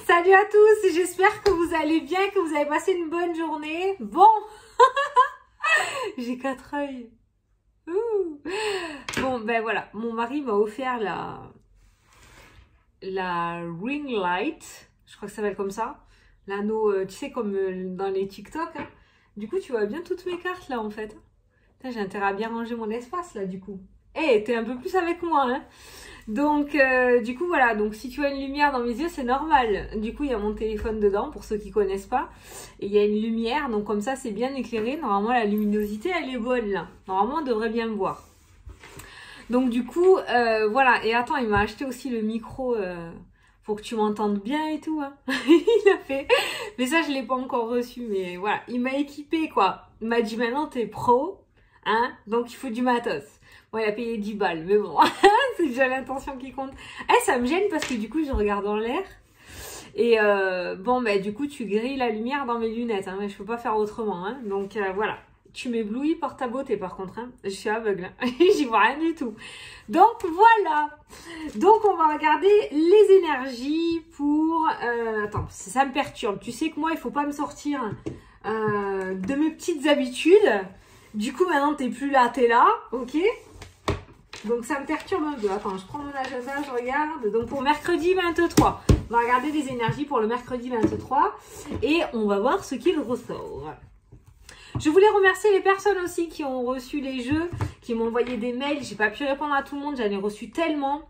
Salut à tous, j'espère que vous allez bien, que vous avez passé une bonne journée. Bon, j'ai 4 œils. Bon, ben voilà, mon mari m'a offert la ring light, je crois que ça s'appelle comme ça. L'anneau, tu sais, comme dans les TikTok. Hein. Du coup, tu vois bien toutes mes cartes là en fait. J'ai intérêt à bien ranger mon espace là du coup. Eh, t'es un peu plus avec moi, hein. Donc, du coup, voilà. Donc, si tu as une lumière dans mes yeux, c'est normal. Du coup, il y a mon téléphone dedans, pour ceux qui connaissent pas. Et il y a une lumière, donc comme ça, c'est bien éclairé. Normalement, la luminosité, elle est bonne, là. Normalement, on devrait bien me voir. Donc, du coup, voilà. Et attends, il m'a acheté aussi le micro pour que tu m'entendes bien et tout. Hein. Il a fait. Mais ça, je l'ai pas encore reçu. Mais voilà, il m'a équipé, quoi. Il m'a dit, maintenant, t'es pro. Hein, donc, il faut du matos. Bon, il a payé 10 balles, mais bon, c'est déjà l'intention qui compte. Eh, ça me gêne parce que du coup, je regarde en l'air. Et bon, bah du coup, tu grilles la lumière dans mes lunettes. Hein, mais je peux pas faire autrement. Hein, donc voilà. Tu m'éblouis par ta beauté, par contre. Hein. Je suis aveugle. Hein. J'y vois rien du tout. Donc voilà. Donc on va regarder les énergies pour... attends, ça me perturbe. Tu sais que moi, il faut pas me sortir de mes petites habitudes. Du coup, maintenant, t'es plus là, t'es là. Ok. Donc ça me perturbe un peu. Attends, je prends mon agenda, je regarde. Donc pour mercredi 23, on va regarder les énergies pour le mercredi 23 et on va voir ce qu'il ressort. Je voulais remercier les personnes aussi qui ont reçu les jeux, qui m'ont envoyé des mails. J'ai pas pu répondre à tout le monde, j'en ai reçu tellement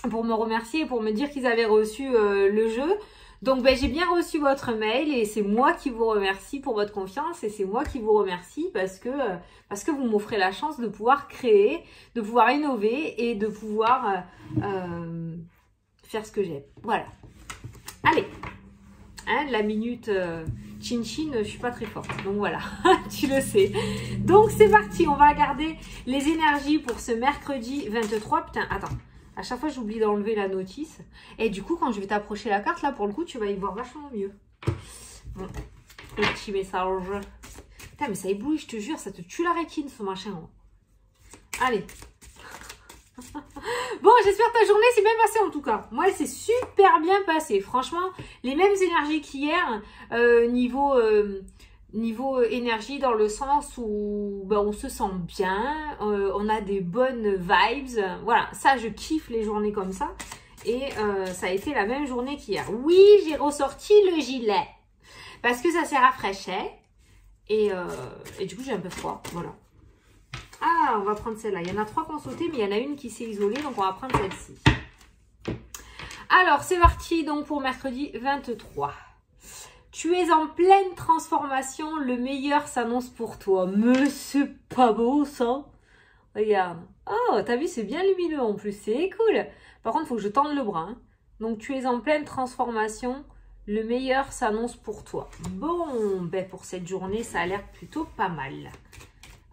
pour me remercier et pour me dire qu'ils avaient reçu le jeu. Donc ben, j'ai bien reçu votre mail et c'est moi qui vous remercie pour votre confiance et c'est moi qui vous remercie parce que vous m'offrez la chance de pouvoir créer, de pouvoir innover et de pouvoir faire ce que j'aime. Voilà. Allez, hein, la minute chin-chin, je suis pas très forte. Donc voilà, tu le sais. Donc c'est parti, on va regarder les énergies pour ce mercredi 23. Putain, attends. À chaque fois, j'oublie d'enlever la notice. Et du coup, quand je vais t'approcher la carte, là, pour le coup, tu vas y voir vachement mieux. Bon, petit message. Putain, mais ça éblouit, je te jure, ça te tue la rétine, ce machin. Allez. Bon, j'espère que ta journée s'est bien passée, en tout cas. Moi, elle s'est super bien passée. Franchement, les mêmes énergies qu'hier, niveau énergie dans le sens où ben, on se sent bien, on a des bonnes vibes. Voilà, ça je kiffe les journées comme ça. Et ça a été la même journée qu'hier. Oui, j'ai ressorti le gilet parce que ça s'est rafraîchi. Et du coup j'ai un peu froid. Voilà. Ah, on va prendre celle-là. Il y en a 3 qui ont sauté, mais il y en a une qui s'est isolée. Donc on va prendre celle-ci. Alors c'est parti donc pour mercredi 23. Tu es en pleine transformation, le meilleur s'annonce pour toi. Mais c'est pas beau ça. Regarde. Oh, t'as vu, c'est bien lumineux en plus, c'est cool. Par contre, il faut que je tende le bras. Hein. Donc, tu es en pleine transformation, le meilleur s'annonce pour toi. Bon, ben pour cette journée, ça a l'air plutôt pas mal.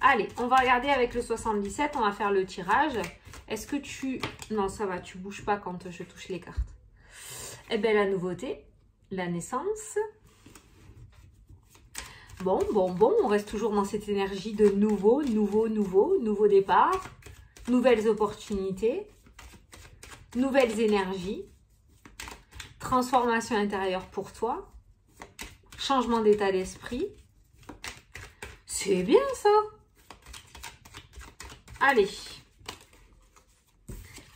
Allez, on va regarder avec le 77, on va faire le tirage. Est-ce que tu... Non, ça va, tu bouges pas quand je touche les cartes. Eh bien, la nouveauté, la naissance... Bon, on reste toujours dans cette énergie de nouveau départ, nouvelles opportunités, nouvelles énergies, transformation intérieure pour toi, changement d'état d'esprit. C'est bien ça. Allez.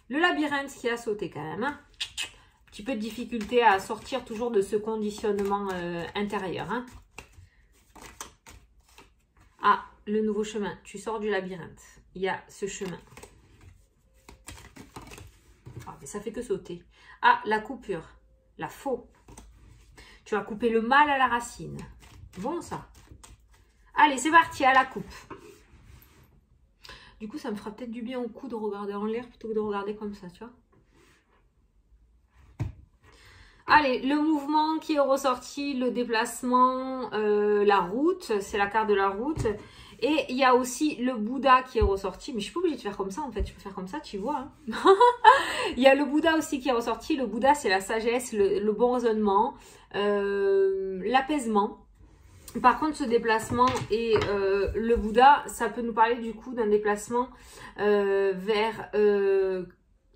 Le labyrinthe qui a sauté quand même. Hein. Un petit peu de difficulté à sortir toujours de ce conditionnement intérieur. Hein. Ah, le nouveau chemin. Tu sors du labyrinthe. Il y a ce chemin. Ah, mais ça fait que sauter. Ah, la coupure. La faux. Tu vas couper le mal à la racine. Bon, ça. Allez, c'est parti, à la coupe. Du coup, ça me fera peut-être du bien au cou de regarder en l'air plutôt que de regarder comme ça, tu vois. Allez, le mouvement qui est ressorti, le déplacement, la route, c'est la carte de la route. Et il y a aussi le Bouddha qui est ressorti. Mais je suis pas obligée de faire comme ça en fait, je peux faire comme ça, tu vois. Hein. Il y a le Bouddha aussi qui est ressorti. Le Bouddha, c'est la sagesse, le bon raisonnement, l'apaisement. Par contre, ce déplacement et le Bouddha, ça peut nous parler du coup d'un déplacement vers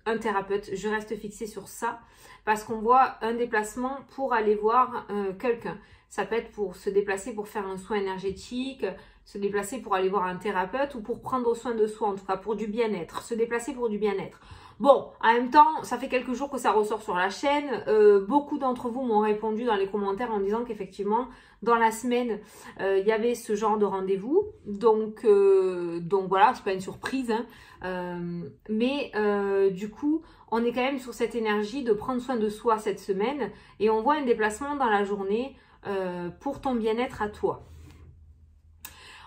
un thérapeute. Je reste fixée sur ça. parce qu'on voit un déplacement pour aller voir quelqu'un. Ça peut être pour se déplacer pour faire un soin énergétique, se déplacer pour aller voir un thérapeute ou pour prendre soin de soi, en tout cas pour du bien-être, se déplacer pour du bien-être. Bon, en même temps, ça fait quelques jours que ça ressort sur la chaîne. Beaucoup d'entre vous m'ont répondu dans les commentaires en disant qu'effectivement, dans la semaine, il y avait ce genre de rendez-vous. Donc voilà, c'est pas une surprise. Hein. Mais du coup, on est quand même sur cette énergie de prendre soin de soi cette semaine. Et on voit un déplacement dans la journée pour ton bien-être à toi.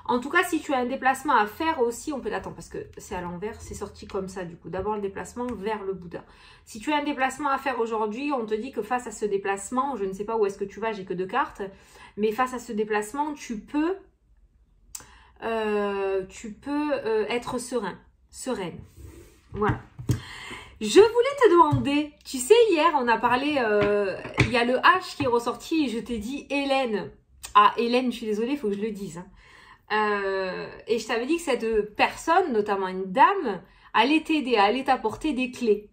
En tout cas, si tu as un déplacement à faire aussi, on peut... Attends, parce que c'est à l'envers, c'est sorti comme ça du coup. D'abord le déplacement vers le Bouddha. Si tu as un déplacement à faire aujourd'hui, on te dit que face à ce déplacement, je ne sais pas où est-ce que tu vas, j'ai que 2 cartes, mais face à ce déplacement, tu peux être sereine. Voilà. Je voulais te demander, tu sais, hier, on a parlé, il y a le H qui est ressorti et je t'ai dit Hélène. Ah, Hélène, je suis désolée, il faut que je le dise. Hein. Et je t'avais dit que cette personne, notamment une dame, allait t'aider, allait t'apporter des clés.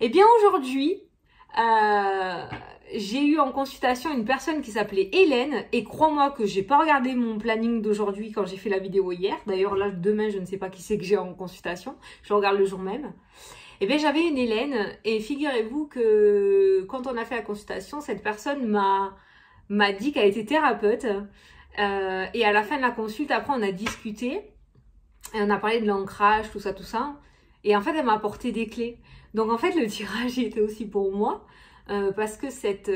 Eh bien aujourd'hui, j'ai eu en consultation une personne qui s'appelait Hélène et crois-moi que j'ai pas regardé mon planning d'aujourd'hui quand j'ai fait la vidéo hier. D'ailleurs là, demain, je ne sais pas qui c'est que j'ai en consultation. Je regarde le jour même. Eh bien j'avais une Hélène et figurez-vous que quand on a fait la consultation, cette personne m'a dit qu'elle était thérapeute. Et à la fin de la consulte, après, on a discuté. Et on a parlé de l'ancrage, tout ça, tout ça. Et en fait, elle m'a apporté des clés. Donc, en fait, le tirage était aussi pour moi. Parce que cette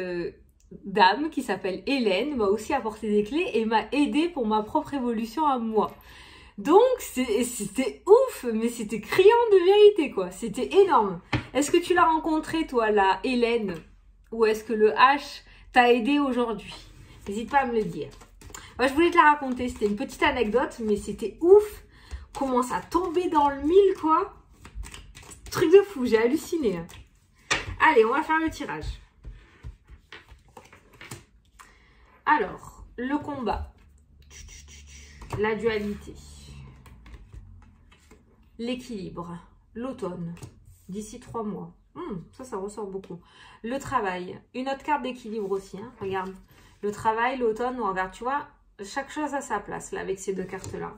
dame qui s'appelle Hélène m'a aussi apporté des clés et m'a aidé pour ma propre évolution à moi. Donc, c'était ouf, mais c'était criant de vérité, quoi. C'était énorme. Est-ce que tu l'as rencontrée, toi, la Hélène? Ou est-ce que le H t'a aidé aujourd'hui? N'hésite pas à me le dire. Moi, je voulais te la raconter, c'était une petite anecdote, mais c'était ouf. Comment ça tombait dans le mille, quoi. Truc de fou, j'ai halluciné. Allez, on va faire le tirage. Alors, le combat. La dualité. L'équilibre. L'automne. D'ici 3 mois. Ça ressort beaucoup. Le travail. Une autre carte d'équilibre aussi, hein. Regarde. Le travail, l'automne, regarde, tu vois. Chaque chose a sa place, là, avec ces 2 cartes-là.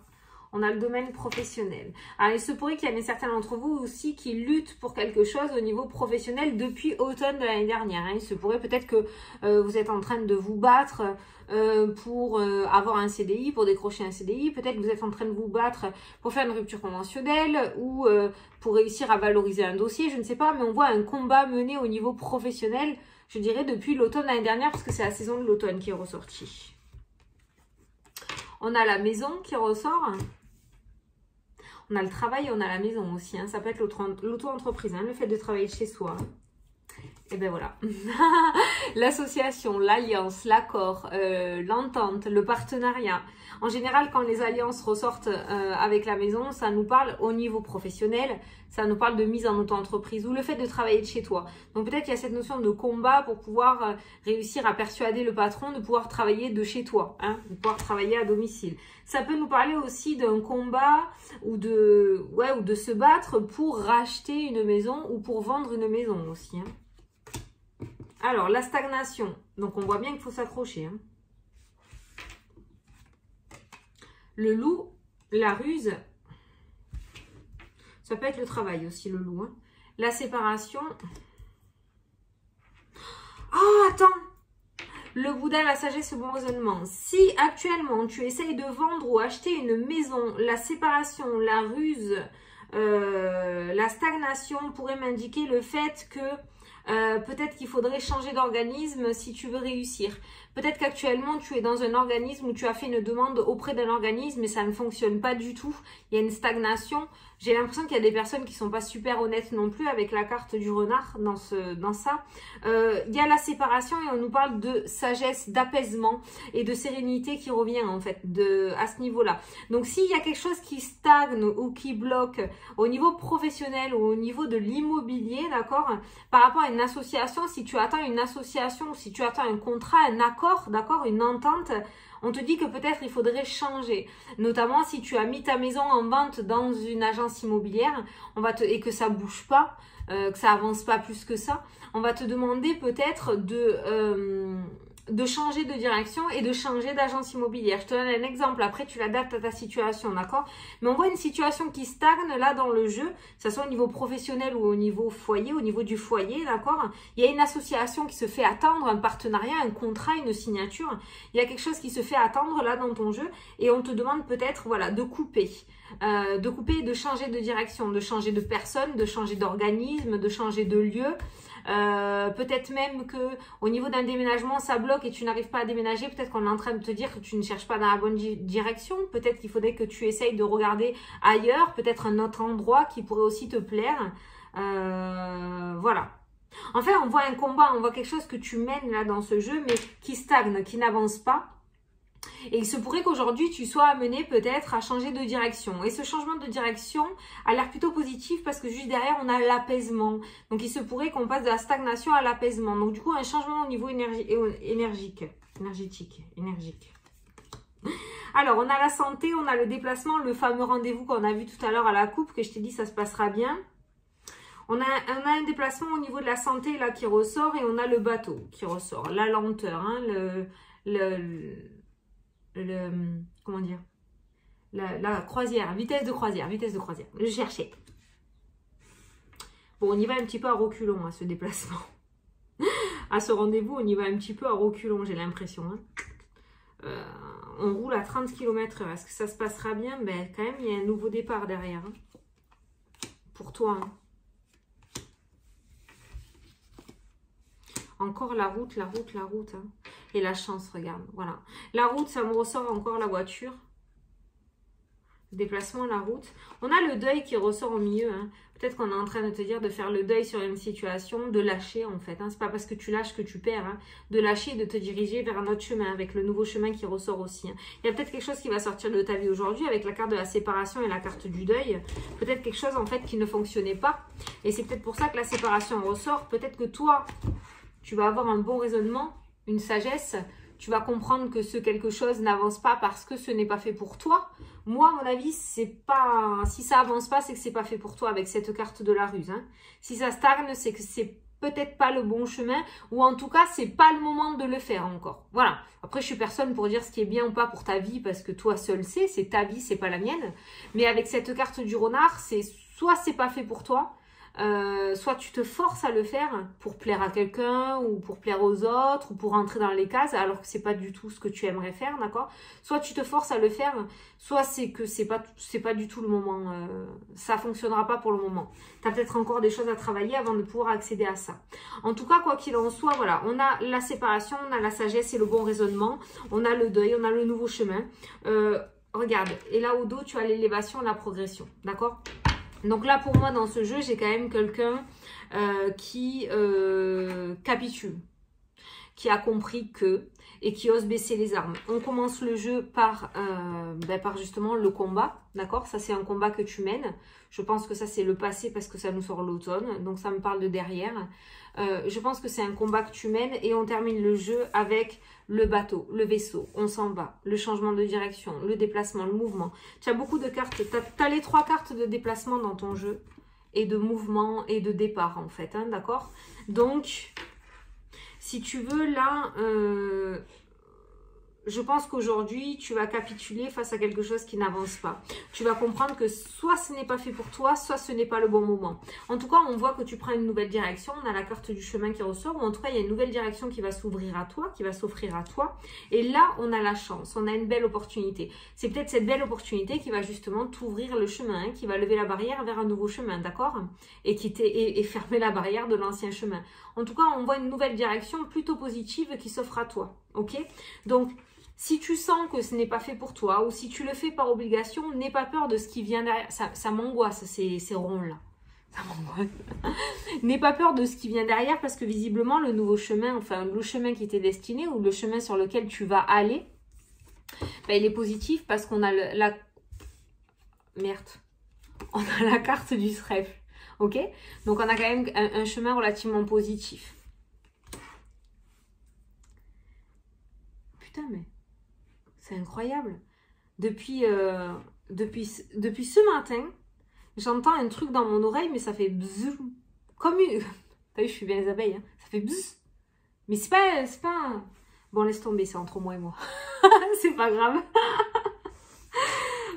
On a le domaine professionnel. Alors, il se pourrait qu'il y en ait certains d'entre vous aussi qui luttent pour quelque chose au niveau professionnel depuis automne de l'année dernière. Hein. Il se pourrait peut-être que vous êtes en train de vous battre pour avoir un CDI, pour décrocher un CDI. Peut-être que vous êtes en train de vous battre pour faire une rupture conventionnelle ou pour réussir à valoriser un dossier. Je ne sais pas, mais on voit un combat mené au niveau professionnel, je dirais, depuis l'automne de l'année dernière, parce que c'est la saison de l'automne qui est ressortie. On a la maison qui ressort. On a le travail et on a la maison aussi. Hein. Ça peut être l'auto-entreprise, hein, le fait de travailler de chez soi. Et ben voilà. L'association, l'alliance, l'accord, l'entente, le partenariat. En général, quand les alliances ressortent avec la maison, ça nous parle au niveau professionnel, ça nous parle de mise en auto-entreprise ou le fait de travailler de chez toi. Donc peut-être qu'il y a cette notion de combat pour pouvoir réussir à persuader le patron de pouvoir travailler de chez toi, hein, de pouvoir travailler à domicile. Ça peut nous parler aussi d'un combat ou de se battre pour racheter une maison ou pour vendre une maison aussi. Hein. Alors, la stagnation. Donc, on voit bien qu'il faut s'accrocher. Hein. Le loup, la ruse. Ça peut être le travail aussi, le loup. Hein. La séparation. Ah, attends. Le Bouddha, la sagesse, le bon raisonnement. Si actuellement, tu essayes de vendre ou acheter une maison, la séparation, la ruse, la stagnation pourrait m'indiquer le fait que peut-être qu'il faudrait changer d'organisme si tu veux réussir. Peut-être qu'actuellement tu es dans un organisme où tu as fait une demande auprès d'un organisme et ça ne fonctionne pas du tout. Il y a une stagnation. J'ai l'impression qu'il y a des personnes qui sont pas super honnêtes non plus avec la carte du renard dans ça. Il y a la séparation et on nous parle de sagesse, d'apaisement et de sérénité qui revient en fait à ce niveau-là. Donc s'il y a quelque chose qui stagne ou qui bloque au niveau professionnel ou au niveau de l'immobilier, d'accord, par rapport à une association, si tu attends une association ou si tu attends un contrat, un accord, d'accord, une entente, on te dit que peut-être il faudrait changer. Notamment si tu as mis ta maison en vente dans une agence immobilière et que ça bouge pas, que ça avance pas plus que ça, on va te demander peut-être de changer de direction et de changer d'agence immobilière. Je te donne un exemple, après tu l'adaptes à ta situation, d'accord? Mais on voit une situation qui stagne là dans le jeu, que ce soit au niveau professionnel ou au niveau foyer, au niveau du foyer, d'accord? Il y a une association qui se fait attendre, un partenariat, un contrat, une signature. Il y a quelque chose qui se fait attendre là dans ton jeu et on te demande peut-être, voilà, de couper et de changer de direction, de changer de personne, de changer d'organisme, de changer de lieu. Peut-être même que au niveau d'un déménagement ça bloque et tu n'arrives pas à déménager, peut-être qu'on est en train de te dire que tu ne cherches pas dans la bonne direction, peut-être qu'il faudrait que tu essayes de regarder ailleurs, peut-être un autre endroit qui pourrait aussi te plaire, voilà. En fait on voit un combat, on voit quelque chose que tu mènes là dans ce jeu mais qui stagne, qui n'avance pas. Et il se pourrait qu'aujourd'hui, tu sois amené peut-être à changer de direction. Et ce changement de direction a l'air plutôt positif parce que juste derrière, on a l'apaisement. Donc, il se pourrait qu'on passe de la stagnation à l'apaisement. Donc, du coup, un changement au niveau énergique. Alors, on a la santé, on a le déplacement, le fameux rendez-vous qu'on a vu tout à l'heure à la coupe, que je t'ai dit, ça se passera bien. On a un déplacement au niveau de la santé là qui ressort et on a le bateau qui ressort. La lenteur, hein, comment dire, la croisière, vitesse de croisière. Je cherchais. Bon, on y va un petit peu à reculons à ce déplacement. À ce rendez-vous, on y va un petit peu à reculons, j'ai l'impression. Hein. On roule à 30 km/h. Est-ce que ça se passera bien? Ben, quand même, il y a un nouveau départ derrière. Hein. Pour toi. Hein. Encore la route. Hein. Et la chance, regarde. Voilà. La route, ça me ressort encore la voiture. Déplacement, la route. On a le deuil qui ressort au milieu. Hein. Peut-être qu'on est en train de te dire de faire le deuil sur une situation, de lâcher en fait. Hein. C'est pas parce que tu lâches que tu perds. Hein. De lâcher et de te diriger vers un autre chemin avec le nouveau chemin qui ressort aussi. Hein. Il y a peut-être quelque chose qui va sortir de ta vie aujourd'hui avec la carte de la séparation et la carte du deuil. Peut-être quelque chose en fait qui ne fonctionnait pas. Et c'est peut-être pour ça que la séparation ressort. Peut-être que toi, tu vas avoir un bon raisonnement, une sagesse. Tu vas comprendre que ce quelque chose n'avance pas parce que ce n'est pas fait pour toi. Moi, à mon avis, c'est pas. Si ça avance pas, c'est que c'est pas fait pour toi avec cette carte de la ruse. Hein. Si ça stagne, c'est que c'est peut-être pas le bon chemin ou en tout cas, c'est pas le moment de le faire encore. Voilà. Après, je suis personne pour dire ce qui est bien ou pas pour ta vie parce que toi seul sais, c'est ta vie, c'est pas la mienne. Mais avec cette carte du renard, c'est soit c'est pas fait pour toi. Soit tu te forces à le faire pour plaire à quelqu'un ou pour plaire aux autres ou pour entrer dans les cases alors que c'est pas du tout ce que tu aimerais faire, d'accord? Soit tu te forces à le faire, soit c'est que c'est pas du tout le moment, ça fonctionnera pas pour le moment. Tu as peut-être encore des choses à travailler avant de pouvoir accéder à ça. En tout cas, quoi qu'il en soit, voilà, on a la séparation, on a la sagesse et le bon raisonnement, on a le deuil, on a le nouveau chemin. Regarde, et là au dos, tu as l'élévation, la progression, d'accord? Donc là, pour moi, dans ce jeu, j'ai quand même quelqu'un qui capitule, qui a compris que, et qui ose baisser les armes. On commence le jeu par justement le combat, d'accord? Ça, c'est un combat que tu mènes. Je pense que ça, c'est le passé parce que ça nous sort l'automne. Donc, ça me parle de derrière. Je pense que c'est un combat que tu mènes et on termine le jeu avec le bateau, le vaisseau, on s'en va, le changement de direction, le déplacement, le mouvement. Tu as beaucoup de cartes, tu as les 3 cartes de déplacement dans ton jeu et de mouvement et de départ en fait, hein, d'accord? Donc, si tu veux là, je pense qu'aujourd'hui, tu vas capituler face à quelque chose qui n'avance pas. Tu vas comprendre que soit ce n'est pas fait pour toi, soit ce n'est pas le bon moment. En tout cas, on voit que tu prends une nouvelle direction. On a la carte du chemin qui ressort. Ou en tout cas, il y a une nouvelle direction qui va s'ouvrir à toi, qui va s'offrir à toi. Et là, on a la chance. On a une belle opportunité. C'est peut-être cette belle opportunité qui va justement t'ouvrir le chemin, hein, qui va lever la barrière vers un nouveau chemin, d'accord? Et et fermer la barrière de l'ancien chemin. En tout cas, on voit une nouvelle direction plutôt positive qui s'offre à toi, ok? Donc, si tu sens que ce n'est pas fait pour toi ou si tu le fais par obligation, n'aie pas peur de ce qui vient derrière. Ça m'angoisse, ces ronds-là. Ça m'angoisse. N'aie pas peur de ce qui vient derrière parce que visiblement, le nouveau chemin, enfin le chemin qui t'est destiné ou le chemin sur lequel tu vas aller, ben, il est positif parce qu'on a on a la carte du trèfle. Ok? Donc, on a quand même un chemin relativement positif. Putain, mais... c'est incroyable. Depuis ce matin, j'entends un truc dans mon oreille, mais ça fait bzzz, comme une... T'as vu, je suis bien les abeilles, hein. Ça fait bzzz. Mais c'est pas... Bon, laisse tomber, c'est entre moi et moi. C'est pas grave.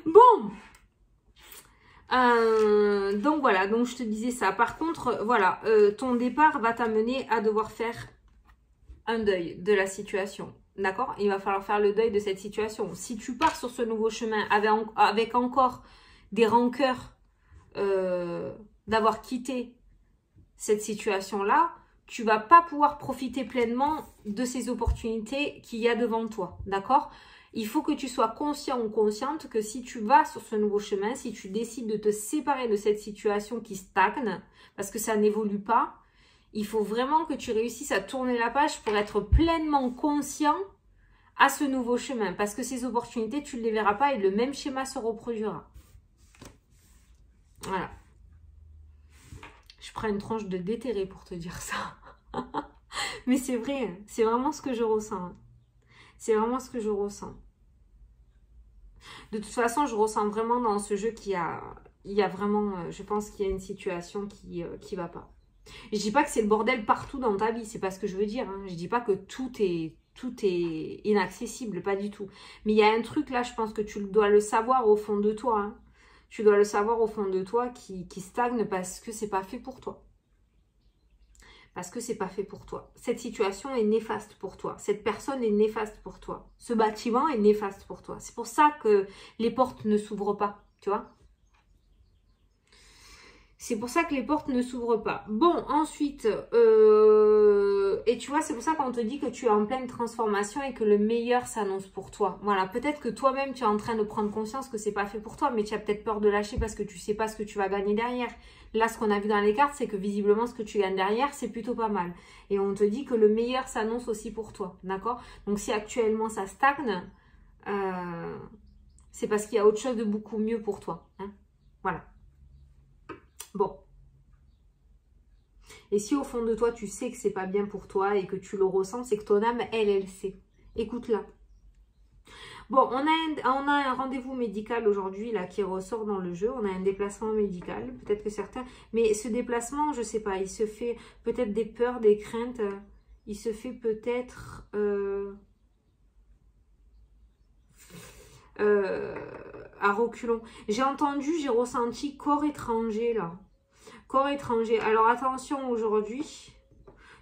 Bon. Donc voilà, donc je te disais ça. Par contre, voilà, ton départ va t'amener à devoir faire un deuil de la situation. D'accord? Il va falloir faire le deuil de cette situation. Si tu pars sur ce nouveau chemin avec encore des rancœurs d'avoir quitté cette situation-là, tu vas pas pouvoir profiter pleinement de ces opportunités qu'il y a devant toi. D'accord? Il faut que tu sois conscient ou consciente que si tu vas sur ce nouveau chemin, si tu décides de te séparer de cette situation qui stagne, parce que ça n'évolue pas, il faut vraiment que tu réussisses à tourner la page pour être pleinement conscient à ce nouveau chemin. Parce que ces opportunités, tu ne les verras pas et le même schéma se reproduira. Voilà. Je prends une tranche de déterré pour te dire ça. Mais c'est vrai, c'est vraiment ce que je ressens. C'est vraiment ce que je ressens. De toute façon, je ressens vraiment dans ce jeu qu'il y a vraiment, je pense qu'il y a une situation qui va pas. Je dis pas que c'est le bordel partout dans ta vie, c'est pas ce que je veux dire. Hein. Je dis pas que tout est inaccessible, pas du tout. Mais il y a un truc là, je pense que tu dois le savoir au fond de toi. Hein. Tu dois le savoir au fond de toi qui stagne parce que c'est pas fait pour toi. Parce que c'est pas fait pour toi. Cette situation est néfaste pour toi. Cette personne est néfaste pour toi. Ce bâtiment est néfaste pour toi. C'est pour ça que les portes ne s'ouvrent pas, tu vois. C'est pour ça que les portes ne s'ouvrent pas. Bon, ensuite, et tu vois, c'est pour ça qu'on te dit que tu es en pleine transformation et que le meilleur s'annonce pour toi. Voilà, peut-être que toi-même, tu es en train de prendre conscience que c'est pas fait pour toi, mais tu as peut-être peur de lâcher parce que tu sais pas ce que tu vas gagner derrière. Là, ce qu'on a vu dans les cartes, c'est que visiblement, ce que tu gagnes derrière, c'est plutôt pas mal. Et on te dit que le meilleur s'annonce aussi pour toi, d'accord? Donc, si actuellement, ça stagne, c'est parce qu'il y a autre chose de beaucoup mieux pour toi. Hein, voilà. Bon. Et si au fond de toi, tu sais que c'est pas bien pour toi et que tu le ressens, c'est que ton âme, elle sait. Écoute-la. Bon, on a un rendez-vous médical aujourd'hui là qui ressort dans le jeu. On a un déplacement médical. Peut-être que certains... Mais ce déplacement, je sais pas, il se fait peut-être des peurs, des craintes. Il se fait peut-être... à reculons. J'ai entendu, j'ai ressenti corps étranger là. Corps étranger. Alors attention aujourd'hui.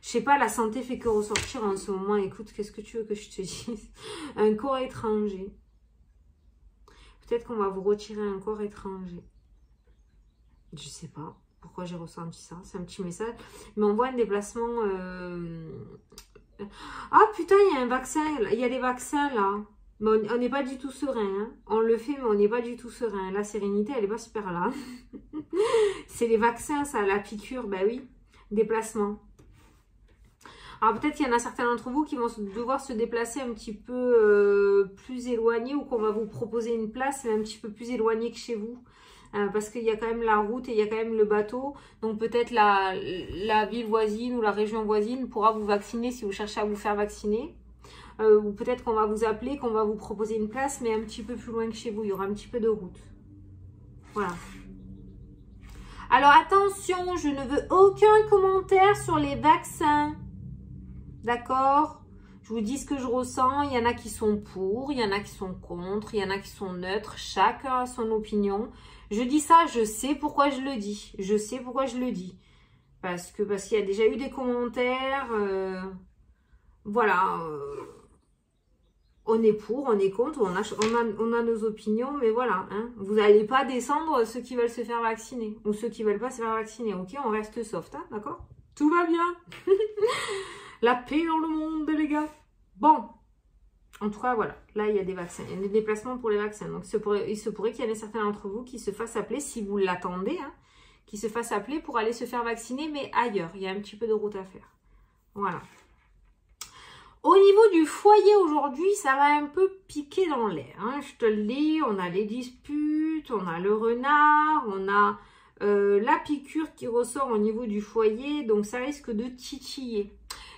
Je sais pas, la santé fait que ressortir en ce moment. Écoute, qu'est-ce que tu veux que je te dise? Un corps étranger. Peut-être qu'on va vous retirer un corps étranger. Je sais pas pourquoi j'ai ressenti ça. C'est un petit message. Mais on voit un déplacement... Ah putain, il y a un vaccin. Il y a des vaccins là. Mais on n'est pas du tout serein. Hein. On le fait, mais on n'est pas du tout serein. La sérénité, elle n'est pas super là. C'est les vaccins, ça, la piqûre. Ben oui, déplacement. Alors peut-être qu'il y en a certains d'entre vous qui vont devoir se déplacer un petit peu plus éloigné ou qu'on va vous proposer une place, mais un petit peu plus éloigné que chez vous. Parce qu'il y a quand même la route et il y a quand même le bateau. Donc peut-être la ville voisine ou la région voisine pourra vous vacciner si vous cherchez à vous faire vacciner. Ou peut-être qu'on va vous appeler, qu'on va vous proposer une place, mais un petit peu plus loin que chez vous. Il y aura un petit peu de route. Voilà. Alors attention, je ne veux aucun commentaire sur les vaccins. D'accord? Je vous dis ce que je ressens. Il y en a qui sont pour, il y en a qui sont contre, il y en a qui sont neutres. Chacun a son opinion. Je dis ça, je sais pourquoi je le dis. Je sais pourquoi je le dis. Parce qu'il y a déjà eu des commentaires. Voilà. On est pour, on est contre, on a nos opinions, mais voilà. Hein, vous n'allez pas descendre ceux qui veulent se faire vacciner. Ou ceux qui ne veulent pas se faire vacciner. Ok, on reste soft, hein, d'accord? Tout va bien. La paix dans le monde, les gars. Bon. En tout cas, voilà. Là, il y a des vaccins. Il y a des déplacements pour les vaccins. Donc, il se pourrait qu'il y en ait certains d'entre vous qui se fassent appeler, si vous l'attendez, hein, qui se fassent appeler pour aller se faire vacciner, mais ailleurs. Il y a un petit peu de route à faire. Voilà. Au niveau du foyer aujourd'hui, ça va un peu piquer dans l'air. Hein, je te le dis, on a les disputes, on a le renard, on a la piqûre qui ressort au niveau du foyer. Donc, ça risque de titiller.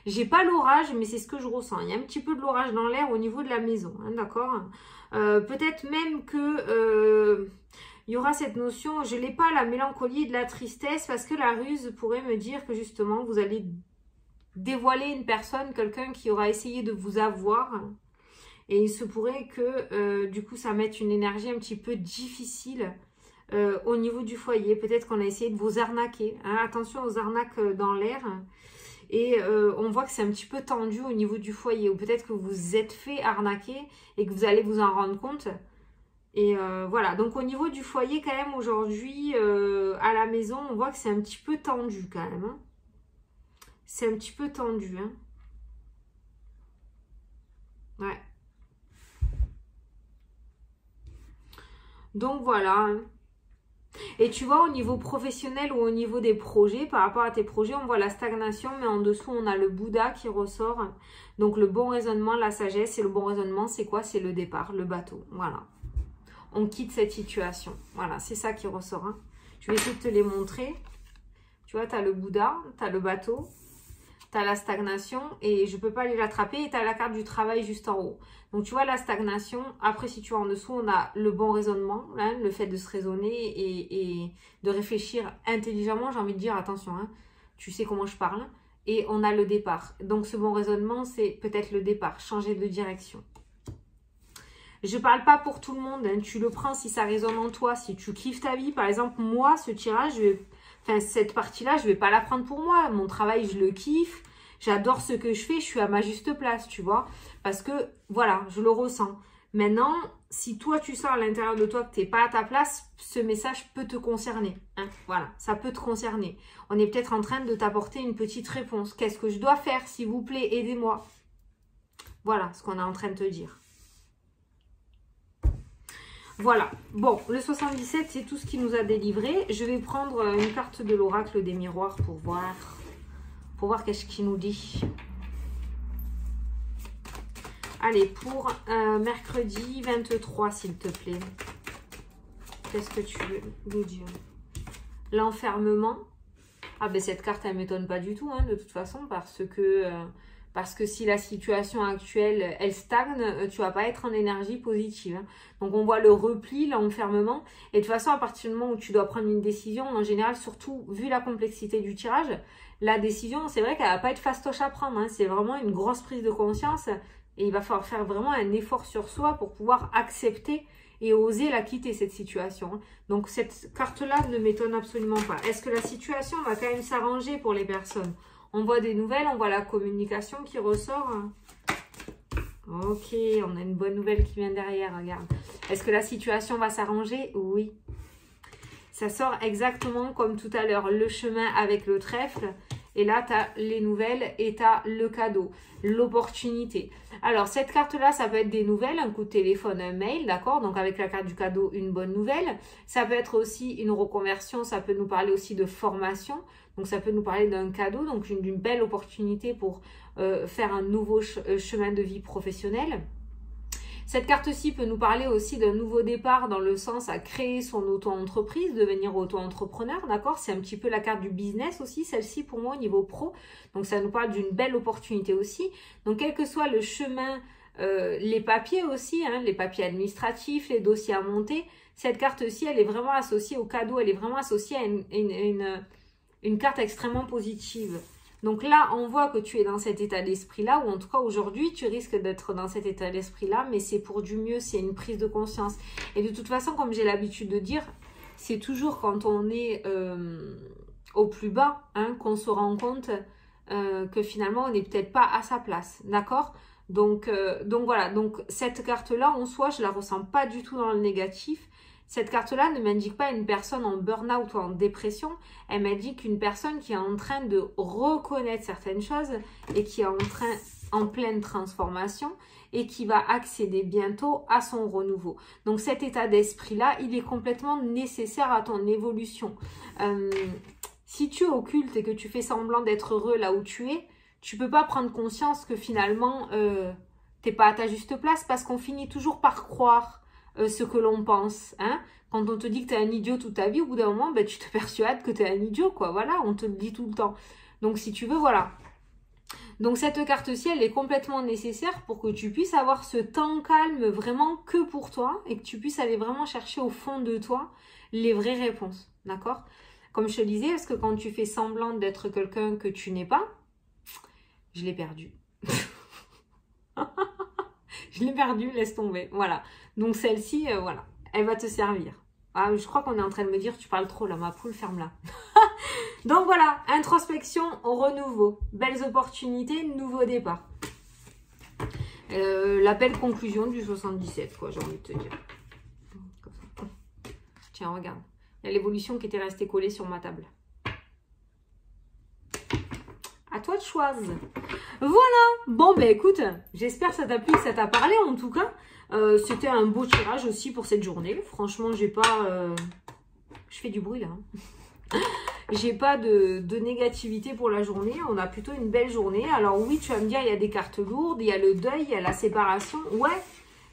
J'ai pas l'orage, mais c'est ce que je ressens. Il y a un petit peu de l'orage dans l'air au niveau de la maison, hein, d'accord? Peut-être même que il y aura cette notion, je n'ai pas la mélancolie et de la tristesse parce que la ruse pourrait me dire que justement, vous allez dévoiler une personne, quelqu'un qui aura essayé de vous avoir. Et il se pourrait que du coup, ça mette une énergie un petit peu difficile au niveau du foyer. Peut-être qu'on a essayé de vous arnaquer. Hein. Attention aux arnaques dans l'air. Et on voit que c'est un petit peu tendu au niveau du foyer. Ou peut-être que vous vous êtes fait arnaquer et que vous allez vous en rendre compte. Et voilà. Donc au niveau du foyer, quand même, aujourd'hui, à la maison, on voit que c'est un petit peu tendu quand même. Hein. C'est un petit peu tendu. Hein. Ouais. Donc voilà. Et tu vois, au niveau professionnel ou au niveau des projets, par rapport à tes projets, on voit la stagnation, mais en dessous, on a le Bouddha qui ressort. Donc le bon raisonnement, la sagesse, et le bon raisonnement, c'est quoi? C'est le départ, le bateau. Voilà. On quitte cette situation. Voilà, c'est ça qui ressort. Hein. Je vais essayer de te les montrer. Tu vois, tu as le Bouddha, tu as le bateau, tu as la stagnation, et je ne peux pas aller l'attraper, et tu as la carte du travail juste en haut. Donc, tu vois, la stagnation, après, si tu vois en dessous, on a le bon raisonnement, hein, le fait de se raisonner et de réfléchir intelligemment, j'ai envie de dire, attention, hein, tu sais comment je parle, et on a le départ. Donc, ce bon raisonnement, c'est peut-être le départ, changer de direction. Je ne parle pas pour tout le monde, hein, tu le prends si ça résonne en toi, si tu kiffes ta vie. Par exemple, moi, ce tirage, cette partie-là, je ne vais pas la prendre pour moi. Mon travail, je le kiffe. J'adore ce que je fais, je suis à ma juste place, tu vois. Parce que, voilà, je le ressens. Maintenant, si toi, tu sens à l'intérieur de toi que tu n'es pas à ta place, ce message peut te concerner. Hein, voilà, ça peut te concerner. On est peut-être en train de t'apporter une petite réponse. Qu'est-ce que je dois faire, s'il vous plaît, aidez-moi. Voilà ce qu'on est en train de te dire. Voilà, bon, le 77, c'est tout ce qui nous a délivré. Je vais prendre une carte de l'oracle des miroirs pour voir qu'est-ce qu'il nous dit. Allez, pour mercredi 23, s'il te plaît. Qu'est-ce que tu veux nous dire? L'enfermement. Ah ben cette carte, elle ne m'étonne pas du tout, hein, de toute façon, parce que si la situation actuelle, elle stagne, tu vas pas être en énergie positive. Hein. Donc, on voit le repli, l'enfermement. Et de toute façon, à partir du moment où tu dois prendre une décision, en général, surtout vu la complexité du tirage, la décision, c'est vrai qu'elle va pas être fastoche à prendre. Hein. C'est vraiment une grosse prise de conscience. Et il va falloir faire vraiment un effort sur soi pour pouvoir accepter et oser la quitter, cette situation. Hein. Donc, cette carte-là ne m'étonne absolument pas. Est-ce que la situation va quand même s'arranger pour les personnes? On voit des nouvelles, on voit la communication qui ressort. Ok, on a une bonne nouvelle qui vient derrière, regarde. Est-ce que la situation va s'arranger? Oui. Ça sort exactement comme tout à l'heure, le chemin avec le trèfle. Et là, tu as les nouvelles et tu as le cadeau, l'opportunité. Alors, cette carte-là, ça peut être des nouvelles, un coup de téléphone, un mail, d'accord? Donc, avec la carte du cadeau, une bonne nouvelle. Ça peut être aussi une reconversion, ça peut nous parler aussi de formation. Donc, ça peut nous parler d'un cadeau, donc d'une belle opportunité pour faire un nouveau chemin de vie professionnel. Cette carte-ci peut nous parler aussi d'un nouveau départ dans le sens à créer son auto-entreprise, devenir auto-entrepreneur, d'accord? C'est un petit peu la carte du business aussi, celle-ci pour moi au niveau pro. Donc, ça nous parle d'une belle opportunité aussi. Donc, quel que soit le chemin, les papiers aussi, hein, les papiers administratifs, les dossiers à monter, cette carte-ci, elle est vraiment associée au cadeau, elle est vraiment associée à une carte extrêmement positive. Donc là, on voit que tu es dans cet état d'esprit-là, ou en tout cas aujourd'hui, tu risques d'être dans cet état d'esprit-là, mais c'est pour du mieux, c'est une prise de conscience. Et de toute façon, comme j'ai l'habitude de dire, c'est toujours quand on est au plus bas, hein, qu'on se rend compte que finalement, on n'est peut-être pas à sa place, d'accord ? Donc voilà, donc cette carte-là, en soi, je la ressens pas du tout dans le négatif. Cette carte-là ne m'indique pas une personne en burn-out ou en dépression. Elle m'indique une personne qui est en train de reconnaître certaines choses et qui est en pleine transformation et qui va accéder bientôt à son renouveau. Donc cet état d'esprit-là, il est complètement nécessaire à ton évolution. Si tu occultes et que tu fais semblant d'être heureux là où tu es, tu peux pas prendre conscience que finalement, t'es pas à ta juste place parce qu'on finit toujours par croire ce que l'on pense, hein. Quand on te dit que tu es un idiot toute ta vie, au bout d'un moment, ben, tu te persuades que tu es un idiot, quoi. Voilà, on te le dit tout le temps. Donc, si tu veux, voilà. Donc cette carte-ci, elle est complètement nécessaire pour que tu puisses avoir ce temps calme vraiment que pour toi et que tu puisses aller vraiment chercher au fond de toi les vraies réponses, d'accord? Comme je te disais, parce que quand tu fais semblant d'être quelqu'un que tu n'es pas, je l'ai perdu. Je l'ai perdu, laisse tomber, voilà. Donc celle-ci, voilà, elle va te servir. Ah, je crois qu'on est en train de me dire, tu parles trop là, ma poule, ferme-la. Donc voilà, introspection, renouveau, belles opportunités, nouveau départ. La belle conclusion du 77, quoi, j'ai envie de te dire. Tiens, regarde, il y a l'évolution qui était restée collée sur ma table. À toi de choisir. Voilà, bon ben écoute, j'espère que ça t'a plu, que ça t'a parlé en tout cas. C'était un beau tirage aussi pour cette journée. Franchement, j'ai pas... Je fais du bruit là. J'ai pas de négativité pour la journée. On a plutôt une belle journée. Alors oui, tu vas me dire, il y a des cartes lourdes, il y a le deuil, il y a la séparation. Ouais,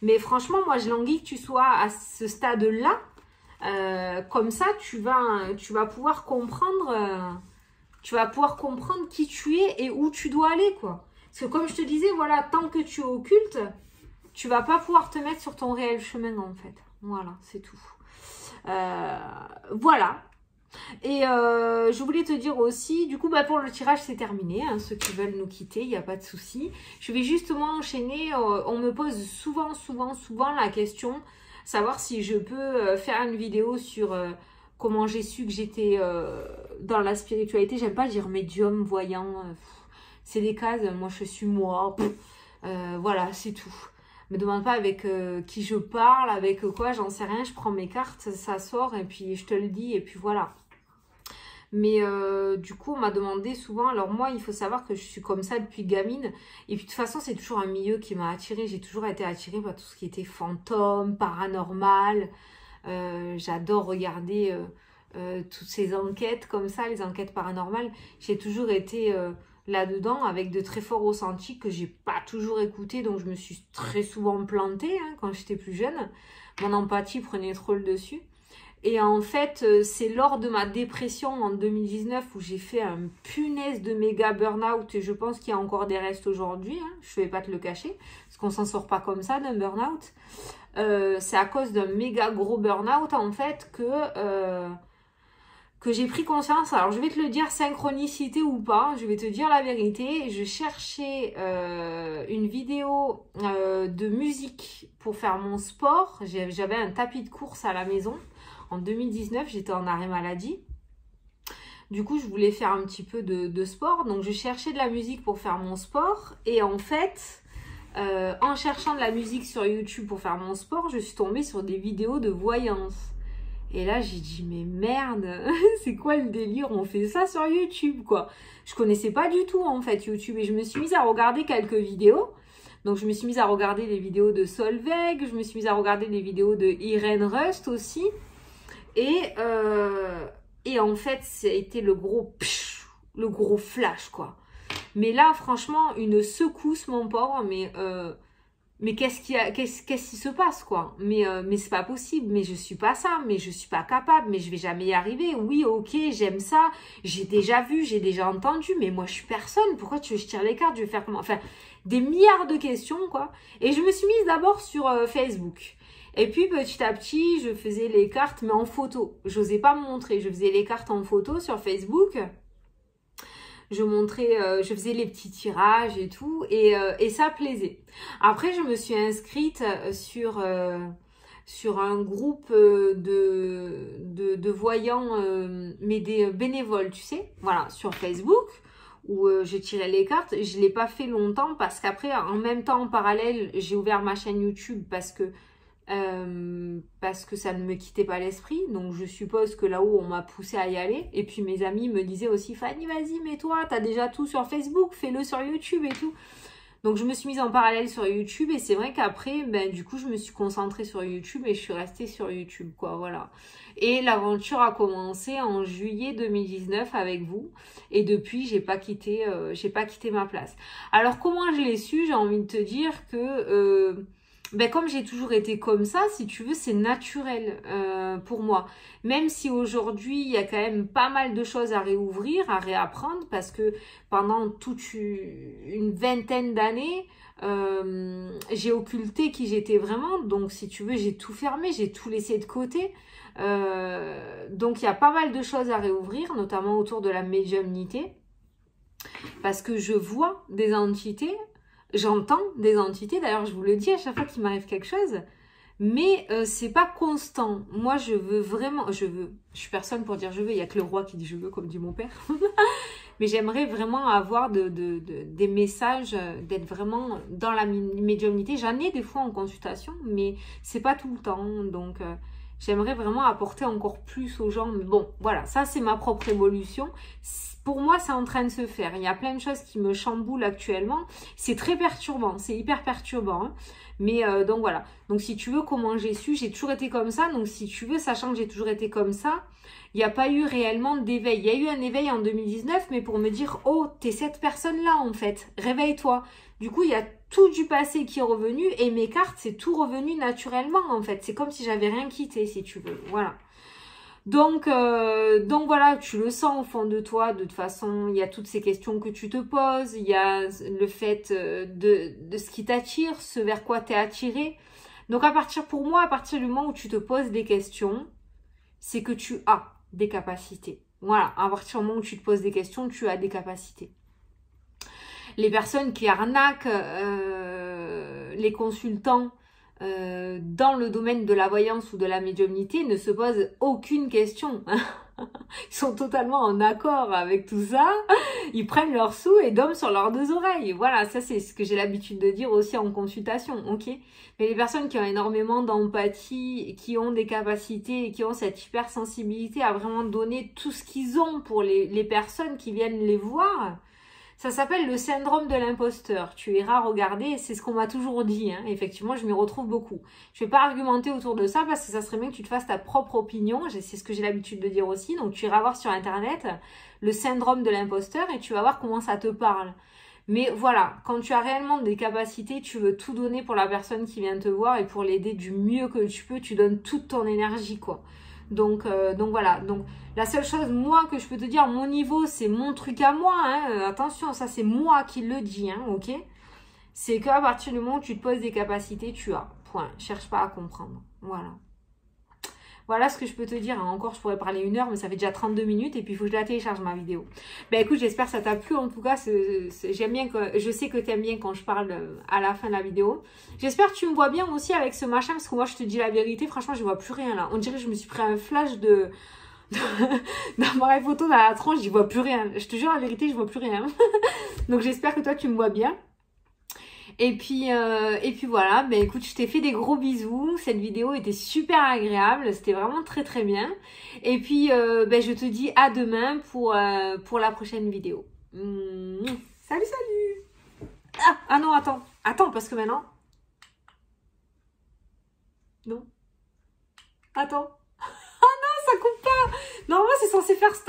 mais franchement, moi, je languis que tu sois à ce stade-là. Comme ça, tu vas pouvoir comprendre... tu vas pouvoir comprendre qui tu es et où tu dois aller, quoi. Parce que comme je te disais, voilà, tant que tu es occulte, tu vas pas pouvoir te mettre sur ton réel chemin, en fait. Voilà, c'est tout. Voilà. Et je voulais te dire aussi, du coup, bah, pour le tirage, c'est terminé. Hein, ceux qui veulent nous quitter, il n'y a pas de souci. Je vais justement enchaîner. On me pose souvent la question, savoir si je peux faire une vidéo sur comment j'ai su que j'étais dans la spiritualité. J'aime pas dire médium, voyant. C'est des cases. Moi, je suis moi. Voilà, c'est tout. Me demande pas avec qui je parle, avec quoi, j'en sais rien. Je prends mes cartes, ça sort et puis je te le dis et puis voilà. Mais du coup, on m'a demandé souvent, alors moi, il faut savoir que je suis comme ça depuis gamine. Et puis de toute façon, c'est toujours un milieu qui m'a attirée. J'ai toujours été attirée par tout ce qui était fantôme, paranormal. J'adore regarder toutes ces enquêtes comme ça, les enquêtes paranormales. J'ai toujours été là-dedans avec de très forts ressentis que j'ai pas toujours écouté. Donc je me suis très souvent plantée hein, quand j'étais plus jeune. Mon empathie prenait trop le dessus. Et en fait, c'est lors de ma dépression en 2019 où j'ai fait un punaise de méga burn-out. Et je pense qu'il y a encore des restes aujourd'hui. Hein, je ne vais pas te le cacher. Parce qu'on s'en sort pas comme ça d'un burn-out. C'est à cause d'un méga gros burn-out en fait que j'ai pris conscience. Alors je vais te le dire, synchronicité ou pas. Je vais te dire la vérité. Je cherchais une vidéo de musique pour faire mon sport. J'avais un tapis de course à la maison. En 2019, j'étais en arrêt maladie. Du coup, je voulais faire un petit peu de sport. Donc, je cherchais de la musique pour faire mon sport. Et en fait, en cherchant de la musique sur YouTube pour faire mon sport, je suis tombée sur des vidéos de voyance. Et là, j'ai dit, mais merde, c'est quoi le délire? On fait ça sur YouTube, quoi. Je connaissais pas du tout, en fait, YouTube. Et je me suis mise à regarder quelques vidéos. Donc, je me suis mise à regarder les vidéos de Solveig. Je me suis mise à regarder les vidéos de Irene Rust aussi. Et en fait, ça a été le gros flash, quoi. Mais là, franchement, une secousse, mon pauvre, mais qu'est-ce qui se passe, quoi? Mais c'est pas possible, mais je suis pas ça, mais je suis pas capable, mais je vais jamais y arriver. Oui, ok, j'aime ça, j'ai déjà vu, j'ai déjà entendu, mais moi, je suis personne. Pourquoi tu veux que je tire les cartes? Je vais faire comment? Enfin, des milliards de questions, quoi. Et je me suis mise d'abord sur Facebook. Et puis petit à petit, je faisais les cartes, mais en photo. J'osais pas me montrer. Je faisais les cartes en photo sur Facebook. Je montrais, je faisais les petits tirages et tout. Et ça plaisait. Après, je me suis inscrite sur un groupe de voyants, mais des bénévoles, tu sais. Voilà, sur Facebook. Où je tirais les cartes. Je ne l'ai pas fait longtemps parce qu'après, en même temps, en parallèle, j'ai ouvert ma chaîne YouTube parce que ça ne me quittait pas l'esprit. Donc je suppose que là-haut on m'a poussé à y aller. Et puis mes amis me disaient aussi, Fanny, vas-y, mets-toi, t'as déjà tout sur Facebook, fais-le sur YouTube et tout. Donc je me suis mise en parallèle sur YouTube. Et c'est vrai qu'après, ben, du coup je me suis concentrée sur YouTube et je suis restée sur YouTube, quoi, voilà. Et l'aventure a commencé en juillet 2019 avec vous. Et depuis, j'ai pas quitté ma place. Alors comment je l'ai su? J'ai envie de te dire que ben, comme j'ai toujours été comme ça, si tu veux, c'est naturel pour moi. Même si aujourd'hui, il y a quand même pas mal de choses à réouvrir, à réapprendre, parce que pendant toute une vingtaine d'années, j'ai occulté qui j'étais vraiment. Donc, si tu veux, j'ai tout fermé, j'ai tout laissé de côté. Donc, il y a pas mal de choses à réouvrir, notamment autour de la médiumnité, parce que je vois des entités. J'entends des entités, d'ailleurs je vous le dis à chaque fois qu'il m'arrive quelque chose, mais c'est pas constant. Moi je veux vraiment, je suis personne pour dire je veux, il n'y a que le roi qui dit je veux, comme dit mon père. Mais j'aimerais vraiment avoir des messages, d'être vraiment dans la médiumnité. J'en ai des fois en consultation, mais c'est pas tout le temps, donc j'aimerais vraiment apporter encore plus aux gens. Mais bon, voilà, ça c'est ma propre évolution. Pour moi, c'est en train de se faire. Il y a plein de choses qui me chamboulent actuellement. C'est très perturbant, c'est hyper perturbant. Hein. Mais donc voilà. Donc si tu veux, comment j'ai su, j'ai toujours été comme ça. Donc si tu veux, sachant que j'ai toujours été comme ça, il n'y a pas eu réellement d'éveil. Il y a eu un éveil en 2019, mais pour me dire, oh, t'es cette personne-là en fait, réveille-toi. Du coup, il y a tout du passé qui est revenu et mes cartes, c'est tout revenu naturellement en fait. C'est comme si j'avais rien quitté, si tu veux. Voilà. Donc voilà, tu le sens au fond de toi. De toute façon, il y a toutes ces questions que tu te poses. Il y a le fait de ce qui t'attire, ce vers quoi tu es attiré. Donc pour moi, à partir du moment où tu te poses des questions, c'est que tu as des capacités. Voilà, à partir du moment où tu te poses des questions, tu as des capacités. Les personnes qui arnaquent les consultants dans le domaine de la voyance ou de la médiumnité ne se posent aucune question. Ils sont totalement en accord avec tout ça. Ils prennent leurs sous et dorment sur leurs deux oreilles. Voilà, ça c'est ce que j'ai l'habitude de dire aussi en consultation, ok? Mais les personnes qui ont énormément d'empathie, qui ont des capacités et qui ont cette hypersensibilité à vraiment donner tout ce qu'ils ont pour les personnes qui viennent les voir, ça s'appelle le syndrome de l'imposteur. Tu iras regarder, c'est ce qu'on m'a toujours dit. Hein. Effectivement, je m'y retrouve beaucoup. Je ne vais pas argumenter autour de ça parce que ça serait bien que tu te fasses ta propre opinion. C'est ce que j'ai l'habitude de dire aussi. Donc, tu iras voir sur Internet le syndrome de l'imposteur et tu vas voir comment ça te parle. Mais voilà, quand tu as réellement des capacités, tu veux tout donner pour la personne qui vient te voir et pour l'aider du mieux que tu peux, tu donnes toute ton énergie, quoi. Donc voilà, donc la seule chose, moi, que je peux te dire, mon niveau, c'est mon truc à moi, hein. Attention, ça c'est moi qui le dis, hein, ok? C'est qu'à partir du moment où tu te poses des capacités, tu as, point, cherche pas à comprendre, voilà. Voilà ce que je peux te dire, hein. Encore je pourrais parler 1 heure, mais ça fait déjà 32 minutes et puis il faut que je la télécharge ma vidéo. Ben écoute, j'espère que ça t'a plu, en tout cas, j'aime bien, je sais que t'aimes bien quand je parle à la fin de la vidéo. J'espère que tu me vois bien aussi avec ce machin, parce que moi je te dis la vérité, franchement je vois plus rien là. On dirait que je me suis pris un flash d'appareil photo dans la tronche, j'y vois plus rien. Je te jure la vérité, je vois plus rien. Donc j'espère que toi tu me vois bien. Et puis voilà, ben écoute, je t'ai fait des gros bisous. Cette vidéo était super agréable, c'était vraiment très très bien. Et puis ben je te dis à demain pour la prochaine vidéo. Salut, salut. Ah non, attends, parce que maintenant... Non. Attends. Ah non, ça coupe pas. Normalement, c'est censé faire stop.